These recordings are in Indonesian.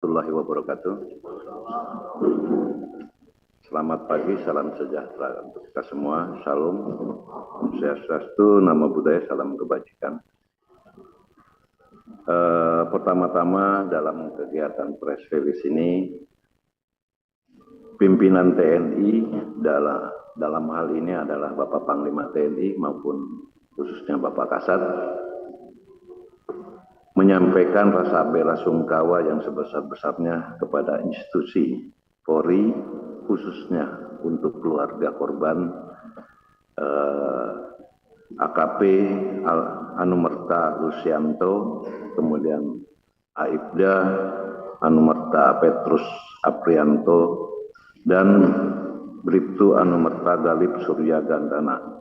warahmatullahi wabarakatuh. Selamat pagi, salam sejahtera untuk kita semua. Shalom, Om Swastiastu, Namo Buddhaya, salam kebajikan. Pertama-tama dalam kegiatan press release ini, pimpinan TNI dalam hal ini adalah Bapak Panglima TNI maupun khususnya Bapak Kasat, menyampaikan rasa bela sungkawa yang sebesar-besarnya kepada institusi Polri, khususnya untuk keluarga korban AKP Anumerta Lucianto, kemudian Aibda Anumerta Petrus Aprianto, dan Bribtu Anumerta Galib Surya Gandana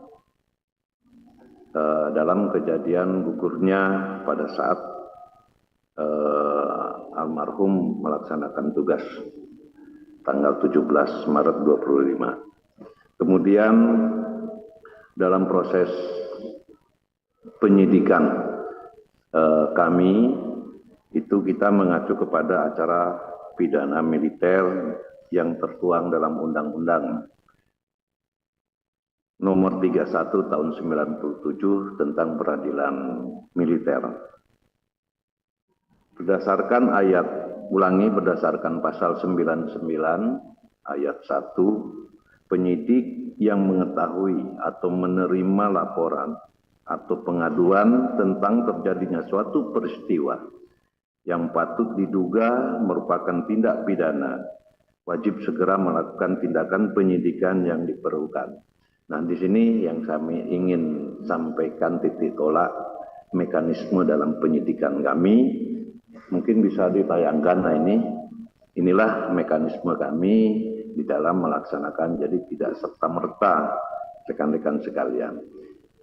dalam kejadian gugurnya pada saat almarhum melaksanakan tugas tanggal 17 Maret 25. Kemudian dalam proses penyidikan kami itu kita mengacu kepada acara pidana militer yang tertuang dalam Undang-Undang Nomor 31 Tahun 97 tentang Peradilan Militer. Berdasarkan berdasarkan pasal 99 ayat 1, penyidik yang mengetahui atau menerima laporan atau pengaduan tentang terjadinya suatu peristiwa yang patut diduga merupakan tindak pidana, wajib segera melakukan tindakan penyidikan yang diperlukan. Nah, di sini yang kami ingin sampaikan titik tolak mekanisme dalam penyidikan kami. Mungkin bisa ditayangkan. Nah, inilah mekanisme kami di dalam melaksanakan, jadi tidak serta-merta rekan-rekan sekalian.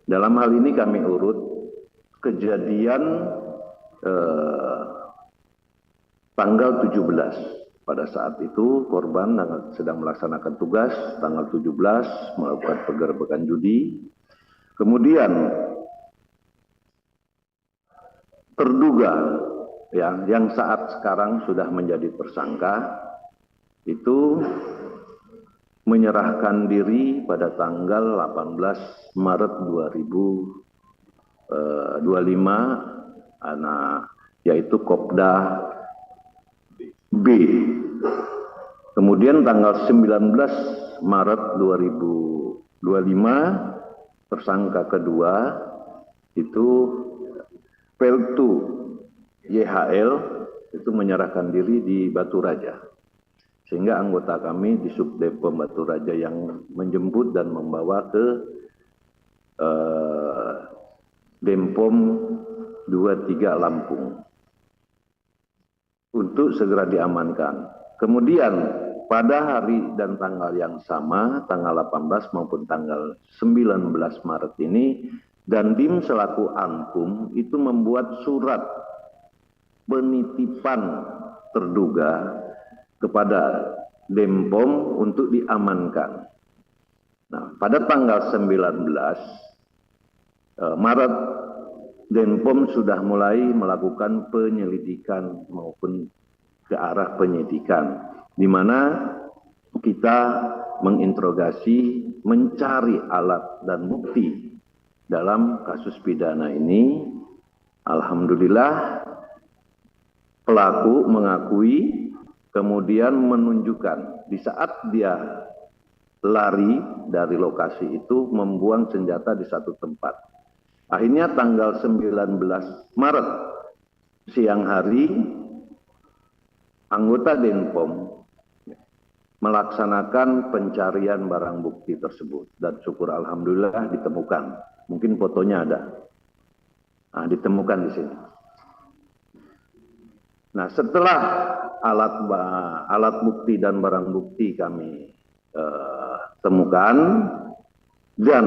Dalam hal ini kami urut kejadian tanggal 17. Pada saat itu korban sedang melaksanakan tugas, tanggal 17 melakukan penggerbekan judi. Kemudian terduga yang saat sekarang sudah menjadi tersangka itu menyerahkan diri pada tanggal 18 Maret 2025, yaitu Kopda B. Kemudian tanggal 19 Maret 2025 tersangka kedua itu Peltu YHL itu menyerahkan diri di Batu Raja, sehingga anggota kami di Subdepom Batu Raja yang menjemput dan membawa ke Denpom 23 Lampung untuk segera diamankan. Kemudian pada hari dan tanggal yang sama, tanggal 18 maupun tanggal 19 Maret ini, Dandim selaku Ankum itu membuat surat penitipan terduga kepada Denpom untuk diamankan. Nah, pada tanggal 19 Maret, Denpom sudah mulai melakukan penyelidikan maupun ke arah penyidikan, di mana kita menginterogasi, mencari alat dan bukti dalam kasus pidana ini. Alhamdulillah pelaku mengakui, kemudian menunjukkan di saat dia lari dari lokasi itu membuang senjata di satu tempat. Akhirnya tanggal 19 Maret siang hari anggota Denpom melaksanakan pencarian barang bukti tersebut dan syukur alhamdulillah ditemukan. Mungkin fotonya ada. Nah, ditemukan di sini. Nah, setelah alat bukti dan barang bukti kami temukan dan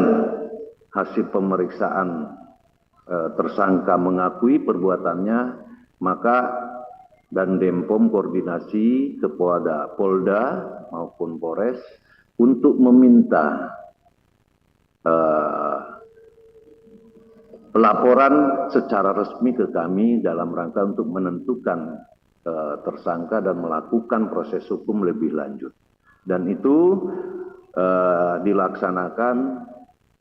hasil pemeriksaan tersangka mengakui perbuatannya, maka dan Denpom koordinasi kepada Polda maupun Polres untuk meminta pelaporan secara resmi ke kami dalam rangka untuk menentukan tersangka dan melakukan proses hukum lebih lanjut. Dan itu dilaksanakan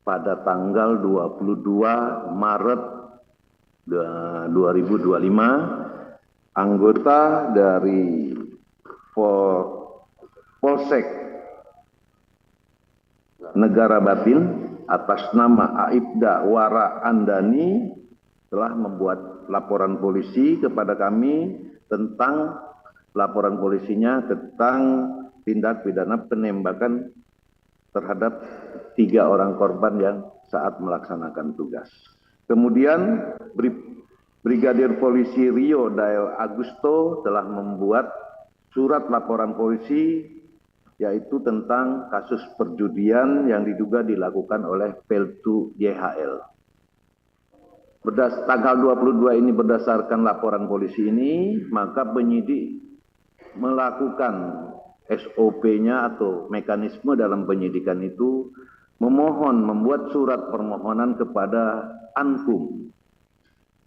pada tanggal 22 Maret 2025. Anggota dari Polsek Negara Batin atas nama Aibda Wara Andani telah membuat laporan polisi kepada kami tentang laporan polisinya tentang tindak pidana penembakan terhadap 3 orang korban yang saat melaksanakan tugas. Kemudian Brigadir Polisi Rio Dael Agusto telah membuat surat laporan polisi yaitu tentang kasus perjudian yang diduga dilakukan oleh Peltu YHL. Tanggal 22 ini berdasarkan laporan polisi ini, maka penyidik melakukan SOP-nya atau mekanisme dalam penyidikan itu membuat surat permohonan kepada Ankum,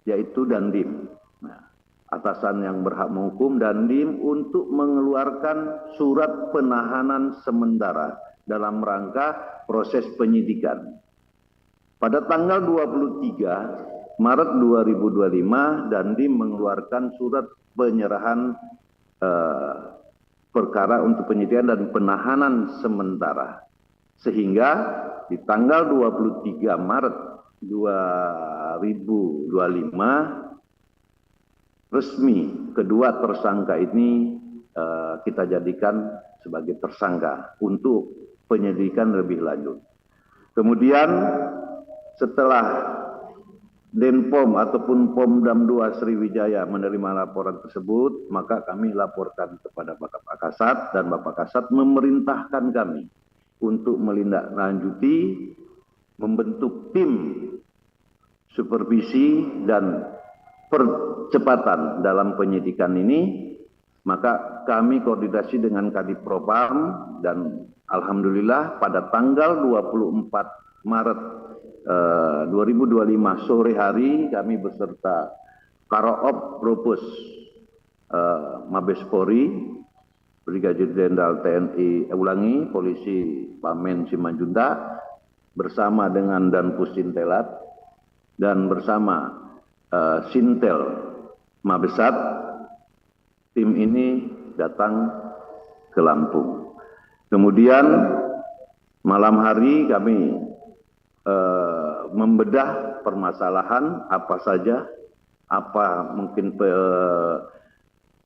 yaitu Dandim. Nah, atasan yang berhak menghukum Dandim untuk mengeluarkan surat penahanan sementara dalam rangka proses penyidikan. Pada tanggal 23 Maret 2025, Dandim mengeluarkan surat penyerahan perkara untuk penyidikan dan penahanan sementara. Sehingga di tanggal 23 Maret 2025, resmi kedua tersangka ini kita jadikan sebagai tersangka untuk penyelidikan lebih lanjut. Kemudian setelah Denpom ataupun Pomdam 2 Sriwijaya menerima laporan tersebut, maka kami laporkan kepada Bapak Kasat dan Bapak Kasat memerintahkan kami untuk melindaklanjuti membentuk tim supervisi dan percepatan dalam penyidikan ini. Maka kami koordinasi dengan Kadipropam dan alhamdulillah pada tanggal 24 Maret 2025 sore hari kami beserta Karoop Propus Mabes Polri, Brigadir Jenderal TNI Polisi Pamen Simanjuntak bersama dengan Danpus Sintelat dan bersama Sintel Mabesat, tim ini datang ke Lampung. Kemudian malam hari kami membedah permasalahan apa saja, apa mungkin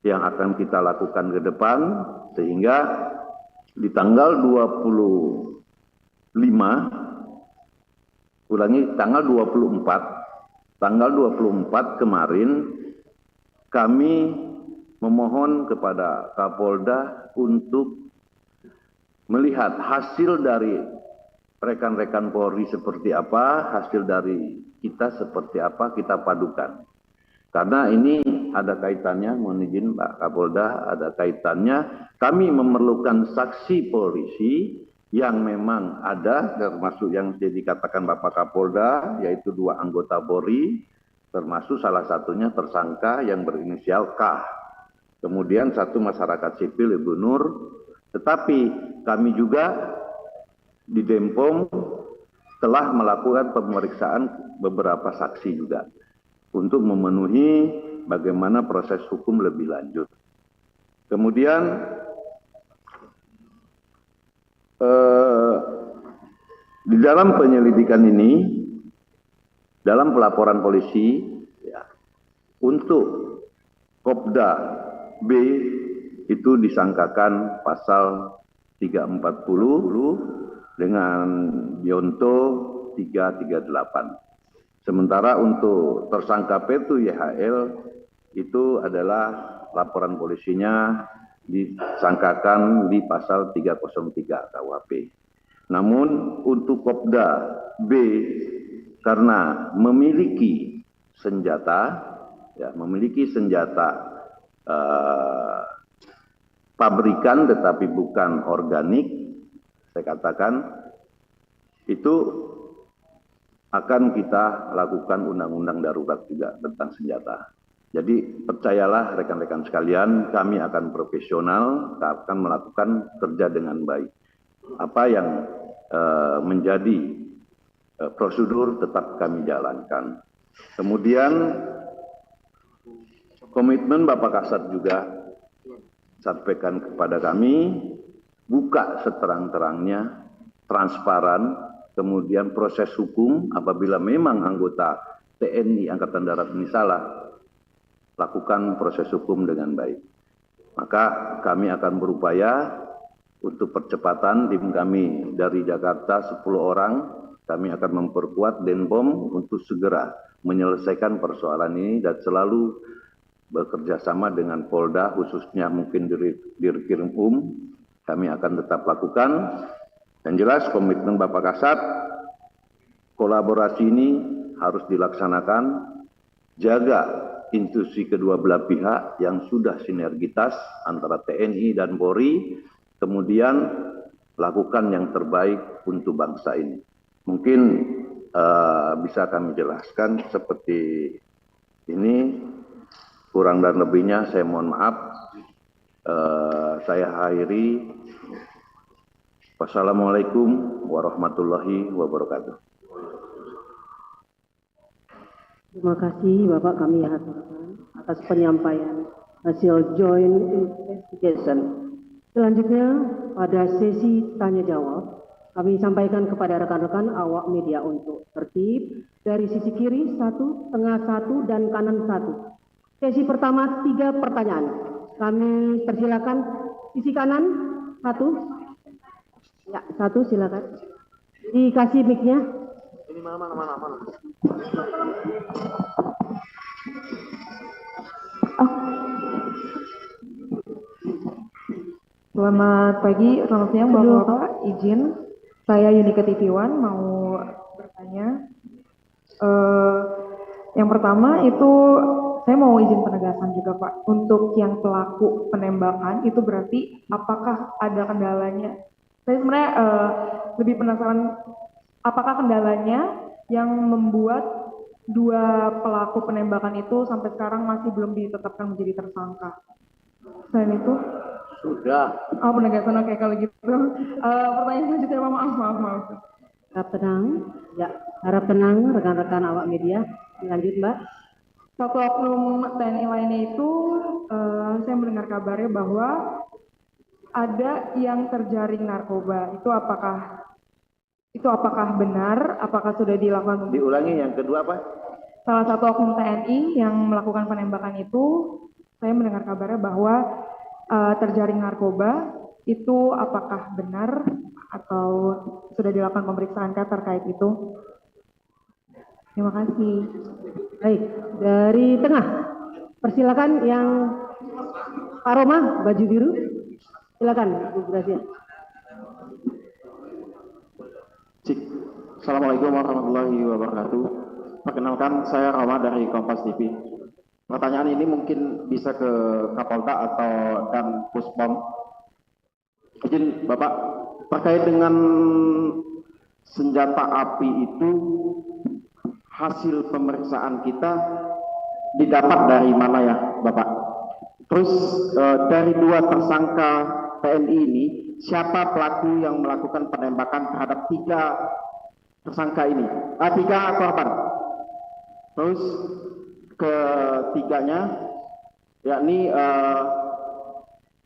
yang akan kita lakukan ke depan, sehingga di tanggal 24 kemarin kami memohon kepada Kapolda untuk melihat hasil dari rekan-rekan Polri seperti apa, hasil dari kita seperti apa, kita padukan. Karena ini ada kaitannya, mohon izin Pak Kapolda, ada kaitannya kami memerlukan saksi polisi yang memang ada, termasuk yang dikatakan Bapak Kapolda, yaitu 2 anggota Polri, termasuk salah satunya tersangka yang berinisial K. Kemudian 1 masyarakat sipil Ibu Nur, tetapi kami juga di Denpom telah melakukan pemeriksaan beberapa saksi juga untuk memenuhi bagaimana proses hukum lebih lanjut. Kemudian di dalam penyelidikan ini, dalam pelaporan polisi, ya, untuk Kopda B itu disangkakan pasal 340 dengan Yonto 338. Sementara untuk tersangka Peltu YHL itu adalah laporan polisinya disangkakan di pasal 303 KUHP. Namun untuk Kopda B karena memiliki senjata, ya, pabrikan tetapi bukan organik, saya katakan itu akan kita lakukan undang-undang darurat juga tentang senjata. Jadi percayalah rekan-rekan sekalian, kami akan profesional, akan melakukan kerja dengan baik. Apa yang menjadi prosedur tetap kami jalankan. Kemudian komitmen Bapak Kasat juga sampaikan kepada kami, buka seterang-terangnya, transparan, kemudian proses hukum apabila memang anggota TNI Angkatan Darat ini salah, lakukan proses hukum dengan baik. Maka kami akan berupaya untuk percepatan. Tim kami dari Jakarta 10 orang, kami akan memperkuat Denpom untuk segera menyelesaikan persoalan ini dan selalu bekerja sama dengan Polda, khususnya mungkin Dirkrim kami akan tetap lakukan. Dan jelas komitmen Bapak Kasat, kolaborasi ini harus dilaksanakan, jaga institusi kedua belah pihak yang sudah sinergitas antara TNI dan Polri, kemudian lakukan yang terbaik untuk bangsa ini. Mungkin bisa kami jelaskan seperti ini, kurang dan lebihnya saya mohon maaf. Saya akhiri. Wassalamualaikum warahmatullahi wabarakatuh. Terima kasih Bapak, kami haturkan atas penyampaian hasil joint investigation. Selanjutnya pada sesi tanya jawab, kami sampaikan kepada rekan-rekan awak media untuk tertib dari sisi kiri 1, tengah 1, dan kanan 1. Sesi pertama 3 pertanyaan. Kami persilakan sisi kanan 1. Ya, 1 silakan. Dikasih mic-nya. Ini mana. Selamat pagi, selamat siang Bapak-Bapak. Izin, saya Yunika TV1 mau bertanya. Yang pertama itu saya mau izin penegasan juga Pak. Untuk yang pelaku penembakan itu berarti apakah ada kendalanya? Saya sebenarnya lebih penasaran apakah kendalanya yang membuat 2 pelaku penembakan itu sampai sekarang masih belum ditetapkan menjadi tersangka. Selain itu Sudah. Oh, penegasan, oke kalau gitu. Pertanyaan selanjutnya Pak, maaf. Harap tenang, ya, harap tenang rekan-rekan awak media. Lanjut Mbak. Satu oknum TNI lainnya itu saya mendengar kabarnya bahwa ada yang terjaring narkoba. Itu apakah benar? Apakah sudah dilakukan? Diulangi yang kedua apa? Salah satu oknum TNI yang melakukan penembakan itu, saya mendengar kabarnya bahwa terjaring narkoba. Itu apakah benar atau sudah dilakukan pemeriksaan terkait itu? Terima kasih. Baik, dari tengah. Persilakan yang Pak Roma, baju biru. Silakan, Bu Gracia. Assalamualaikum warahmatullahi wabarakatuh. Perkenalkan, saya Roma dari Kompas TV. Pertanyaan ini mungkin bisa ke Kapolda atau dan Puspom. Izin Bapak, terkait dengan senjata api itu, hasil pemeriksaan kita didapat dari mana ya Bapak? Terus dari 2 tersangka TNI ini, siapa pelaku yang melakukan penembakan terhadap 3 tersangka ini? 3 korban. Terus ketiganya, yakni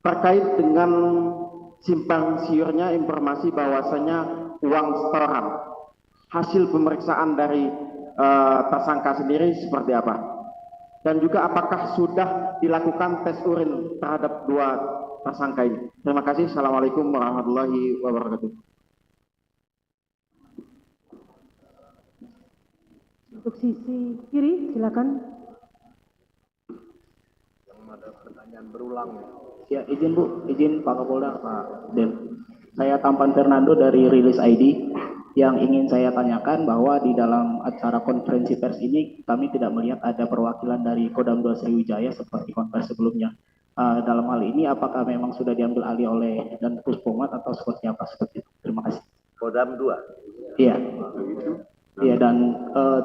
terkait dengan simpang siurnya informasi bahwasanya uang setoran. Hasil pemeriksaan dari tersangka sendiri seperti apa? Dan juga apakah sudah dilakukan tes urin terhadap 2 tersangka ini? Terima kasih. Assalamualaikum warahmatullahi wabarakatuh. Untuk sisi kiri, silakan. Yang ada pertanyaan berulang. Ya, izin Bu, izin Pak Kapolda, Pak Den. Saya Tampan Fernando dari Rilis ID. Yang ingin saya tanyakan bahwa di dalam acara konferensi pers ini kami tidak melihat ada perwakilan dari Kodam 2 Sriwijaya seperti konferensi sebelumnya. Dalam hal ini apakah memang sudah diambil alih oleh dan Puspomat atau seperti apa seperti itu? Terima kasih. Kodam 2. Iya. Iya, dan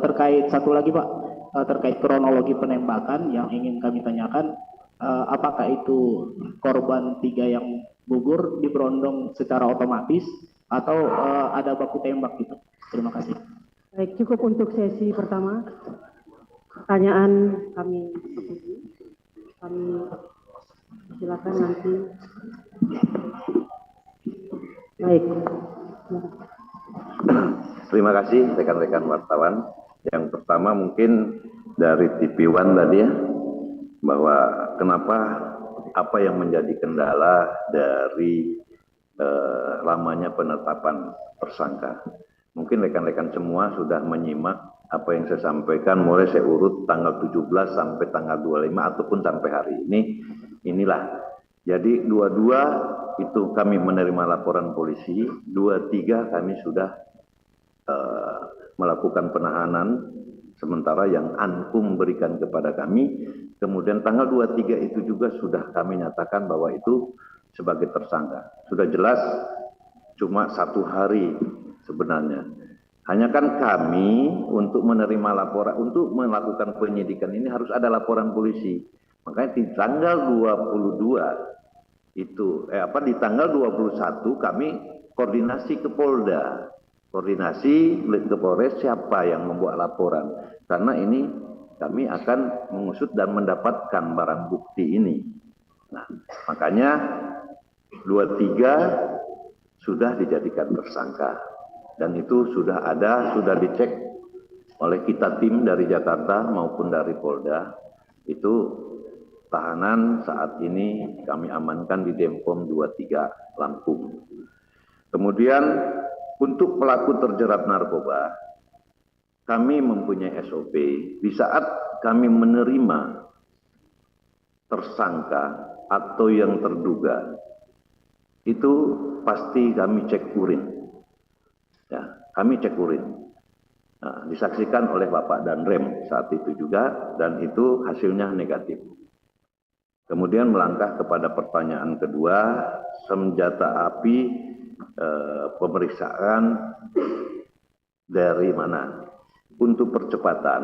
terkait satu lagi Pak, terkait kronologi penembakan yang ingin kami tanyakan, apakah itu korban 3 yang gugur diberondong secara otomatis atau ada baku tembak gitu? Terima kasih. Baik, cukup untuk sesi pertama. Pertanyaan kami silakan nanti. Baik. Terima kasih rekan-rekan wartawan. Yang pertama mungkin dari TV One tadi ya, bahwa kenapa apa yang menjadi kendala dari lamanya penetapan tersangka. Mungkin rekan-rekan semua sudah menyimak apa yang saya sampaikan, mulai saya urut tanggal 17 sampai tanggal 25 ataupun sampai hari ini. Inilah. Jadi 22 itu kami menerima laporan polisi, 23 kami sudah melakukan penahanan, sementara yang Ankum berikan kepada kami, kemudian tanggal 23 itu juga sudah kami nyatakan bahwa itu sebagai tersangka. Sudah jelas, cuma 1 hari sebenarnya. Hanya kan kami untuk menerima laporan, untuk melakukan penyidikan ini harus ada laporan polisi. Makanya di tanggal 22 itu, di tanggal 21 kami koordinasi ke Polda. Koordinasi ke Polres siapa yang membuat laporan. Karena ini kami akan mengusut dan mendapatkan barang bukti ini. Nah, makanya 23 sudah dijadikan tersangka. Dan itu sudah ada, sudah dicek oleh kita tim dari Jakarta maupun dari Polda. Itu tahanan saat ini kami amankan di Denpom 23 Lampung. Kemudian untuk pelaku terjerat narkoba, kami mempunyai SOP. Di saat kami menerima tersangka atau yang terduga, itu pasti kami cek urin. Ya, kami cek urin. Nah, disaksikan oleh Bapak dan Rem saat itu juga, dan itu hasilnya negatif. Kemudian melangkah kepada pertanyaan kedua, senjata api, pemeriksaan dari mana? Untuk percepatan,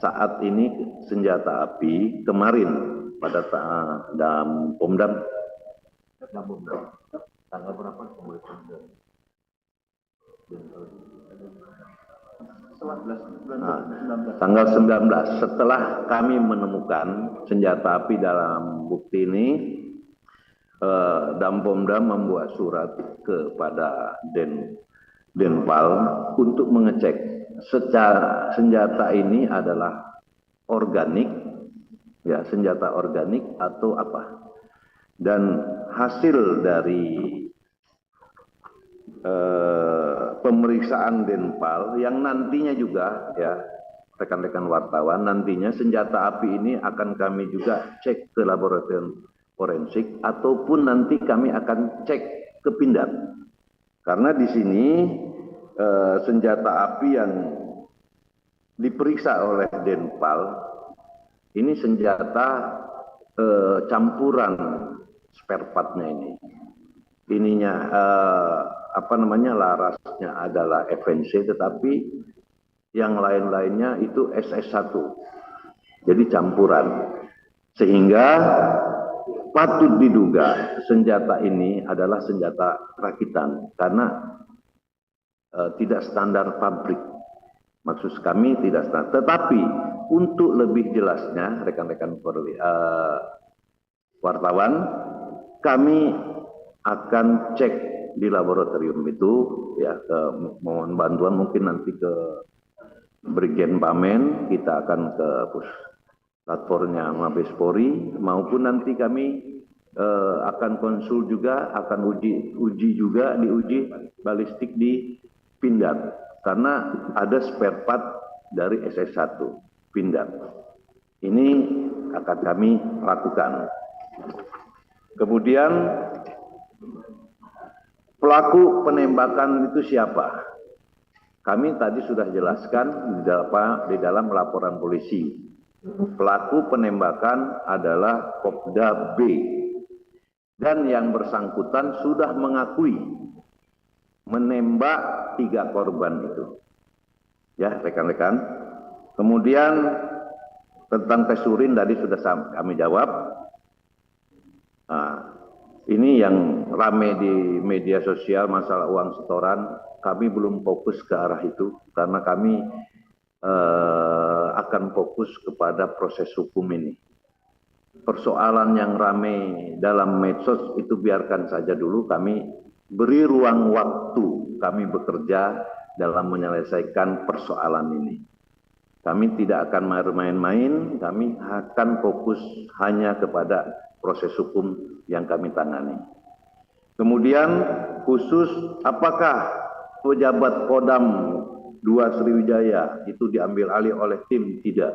saat ini senjata api kemarin pada dalam Pomdam tanggal berapa? Tanggal 19 setelah kami menemukan senjata api dalam bukti ini, Dampomdam membuat surat kepada Denpal untuk mengecek secara senjata ini adalah organik, ya senjata organik atau apa. Dan hasil dari pemeriksaan Denpal yang nantinya juga ya rekan-rekan wartawan, nantinya senjata api ini akan kami juga cek ke laboratorium forensik ataupun nanti kami akan cek ke Pindad. Karena di sini senjata api yang diperiksa oleh Denpal ini senjata campuran spare partnya ini. Ininya larasnya adalah FNC, tetapi yang lain-lainnya itu SS1. Jadi campuran. Sehingga patut diduga senjata ini adalah senjata rakitan karena tidak standar pabrik. Maksud kami tidak standar. Tetapi untuk lebih jelasnya rekan-rekan wartawan, kami akan cek di laboratorium itu, ya mohon bantuan mungkin nanti ke Brigjen Pamen, kita akan ke platformnya Mabes Polri, maupun nanti kami akan konsul juga, akan uji juga, diuji balistik di Pindad, karena ada spare part dari SS1 Pindad. Ini akan kami lakukan. Kemudian pelaku penembakan itu siapa? Kami tadi sudah jelaskan di dalam laporan polisi. Pelaku penembakan adalah Kopda B. Dan yang bersangkutan sudah mengakui menembak 3 korban itu. Ya, rekan-rekan. Kemudian Tentang tes urin tadi sudah kami jawab. Nah, ini yang rame di media sosial masalah uang setoran. Kami belum fokus ke arah itu karena kami akan fokus kepada proses hukum ini. Persoalan yang rame dalam medsos itu biarkan saja dulu, kami beri ruang waktu kami bekerja dalam menyelesaikan persoalan ini. Kami tidak akan main-main, kami akan fokus hanya kepada proses hukum yang kami tangani. Kemudian khusus apakah pejabat Kodam 2 Sriwijaya itu diambil alih oleh tim? Tidak.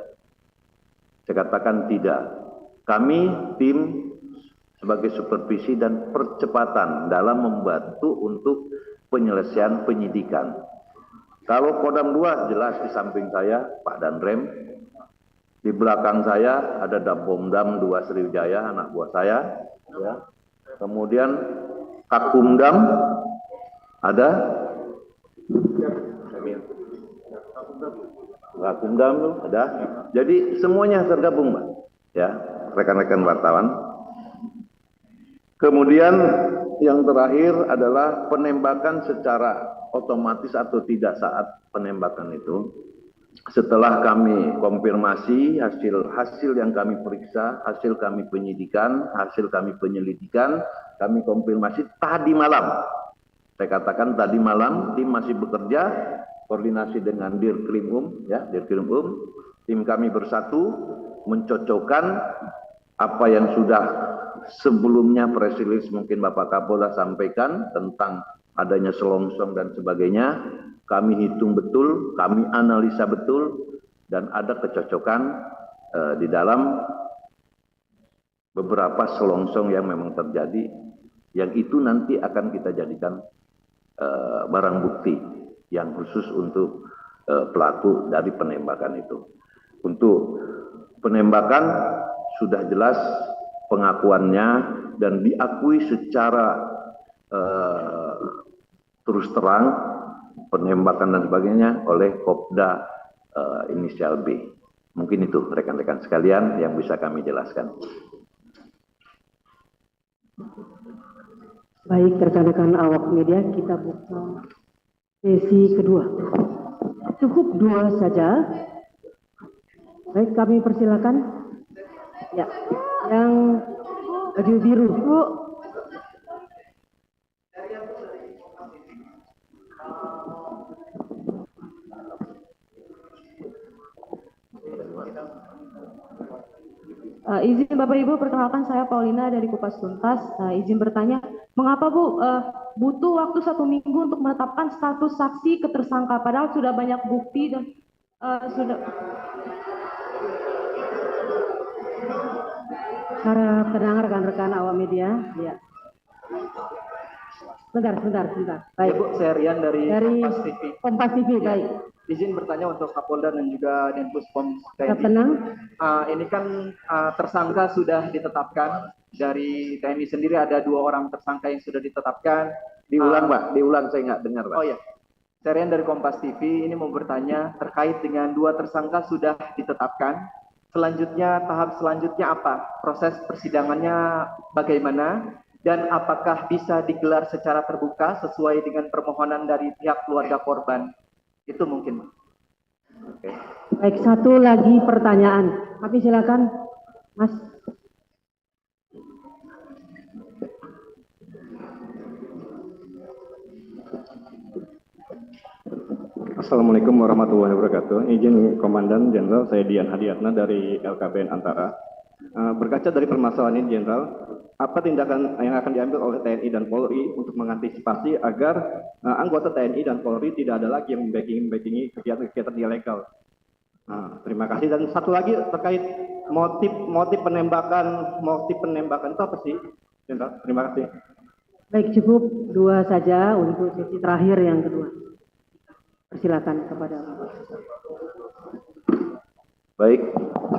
Saya katakan tidak. Kami tim sebagai supervisi dan percepatan dalam membantu untuk penyelesaian penyidikan. Kalau Kodam 2 jelas di samping saya Pak Danrem, di belakang saya ada Dabomdam 2 Sriwijaya, anak buah saya, ya. Kemudian Kakumdam ada Kakumdam ada. Jadi semuanya tergabung, Mbak. Ya, rekan-rekan wartawan. Kemudian yang terakhir adalah penembakan secara otomatis atau tidak saat penembakan itu. Setelah kami konfirmasi hasil yang kami periksa, hasil kami penyidikan, hasil kami penyelidikan, kami konfirmasi tadi malam. Saya katakan tadi malam tim masih bekerja koordinasi dengan Dirkrimum, ya, Dirkrimum. Tim kami bersatu mencocokkan apa yang sudah sebelumnya press release mungkin Bapak Kapolda sampaikan tentang adanya selongsong dan sebagainya. Kami hitung betul, kami analisa betul, dan ada kecocokan di dalam beberapa selongsong yang memang terjadi, yang itu nanti akan kita jadikan barang bukti yang khusus untuk pelaku dari penembakan itu. Untuk penembakan sudah jelas pengakuannya dan diakui secara terus terang penembakan dan sebagainya oleh Kopda inisial B. Mungkin itu rekan-rekan sekalian yang bisa kami jelaskan. Baik rekan-rekan awak media, kita buka sesi kedua. Cukup 2 saja. Baik, kami persilakan. Ya, yang baju biru, Bu. Izin Bapak Ibu, perkenalkan saya Paulina dari Kupas Tuntas. Izin bertanya, mengapa Bu butuh waktu 1 minggu untuk menetapkan status saksi ke tersangka, padahal sudah banyak bukti dan sudah. Para pendengar rekan-rekan awak media, ya. Sebentar. Baik. Ya, Bu, saya Rian dari Kompas TV. Kompas TV, baik. Izin bertanya untuk Kapolda dan juga Denpus Pom TNI. Tenang. Ini kan tersangka sudah ditetapkan. Dari TNI sendiri ada 2 orang tersangka yang sudah ditetapkan. Diulang, Pak. Diulang, saya nggak dengar, Pak. Oh ya, saya Rian dari Kompas TV. Ini mau bertanya terkait dengan 2 tersangka sudah ditetapkan. Selanjutnya, tahap selanjutnya apa? Proses persidangannya bagaimana? Dan apakah bisa digelar secara terbuka sesuai dengan permohonan dari pihak keluarga korban? Itu mungkin. Oke. Baik, satu lagi pertanyaan. Kami silakan, Mas. Assalamualaikum warahmatullahi wabarakatuh. Izin Komandan Jenderal, saya Dian Hadiatna dari LKBN Antara. Berkaca dari permasalahan ini, Jenderal, apa tindakan yang akan diambil oleh TNI dan Polri untuk mengantisipasi agar anggota TNI dan Polri tidak ada lagi yang membackingi kegiatan-kegiatan ilegal? Terima kasih. Dan satu lagi terkait motif penembakan itu apa sih, Jenderal? Terima kasih. Baik, cukup 2 saja untuk sesi terakhir yang kedua. Persilakan kepada Bapak. Baik,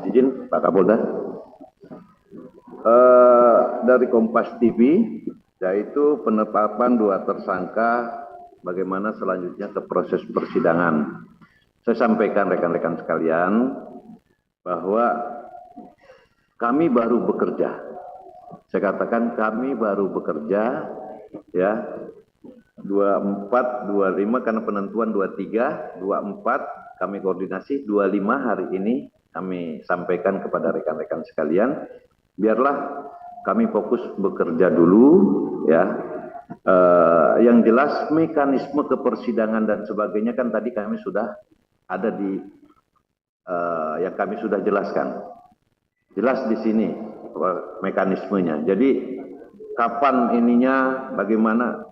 izin Pak Kapolda. Dari Kompas TV, yaitu penetapan 2 tersangka, bagaimana selanjutnya ke proses persidangan. Saya sampaikan rekan-rekan sekalian, bahwa kami baru bekerja. Saya katakan kami baru bekerja, ya, 24, 25 karena penentuan 23, 24 kami koordinasi, 25 hari ini kami sampaikan kepada rekan-rekan sekalian, biarlah kami fokus bekerja dulu, ya. Yang jelas mekanisme kepersidangan dan sebagainya kan tadi kami sudah ada di yang kami sudah jelaskan. Jelas di sini mekanismenya. Jadi kapan ininya, bagaimana,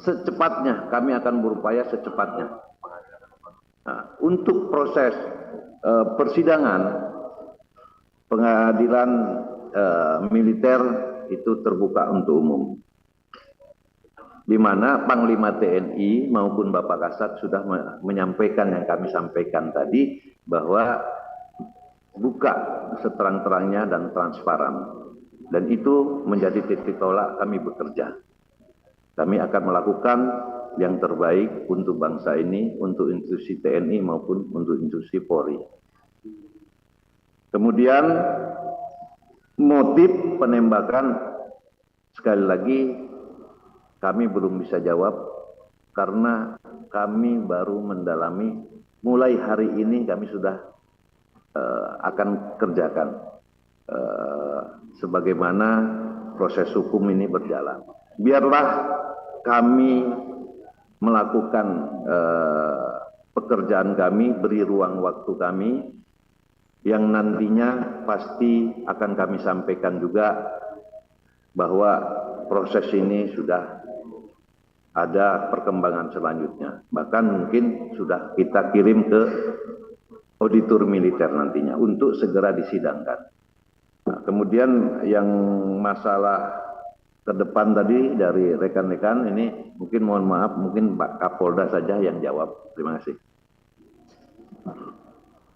secepatnya kami akan berupaya secepatnya. Nah, untuk proses persidangan pengadilan militer itu terbuka untuk umum, di mana Panglima TNI maupun Bapak Kasat sudah menyampaikan yang kami sampaikan tadi, bahwa buka seterang-terangnya dan transparan, dan itu menjadi titik tolak kami bekerja. Kami akan melakukan yang terbaik untuk bangsa ini, untuk institusi TNI maupun untuk institusi Polri. Kemudian motif penembakan, sekali lagi kami belum bisa jawab karena kami baru mendalami. Mulai hari ini kami sudah akan kerjakan sebagaimana proses hukum ini berjalan. Biarlah kami melakukan pekerjaan kami, beri ruang waktu kami, yang nantinya pasti akan kami sampaikan juga bahwa proses ini sudah ada perkembangan selanjutnya. Bahkan mungkin sudah kita kirim ke auditor militer nantinya untuk segera disidangkan. Nah, kemudian yang masalah ke depan tadi dari rekan-rekan ini mungkin mohon maaf, mungkin Pak Kapolda saja yang jawab. Terima kasih.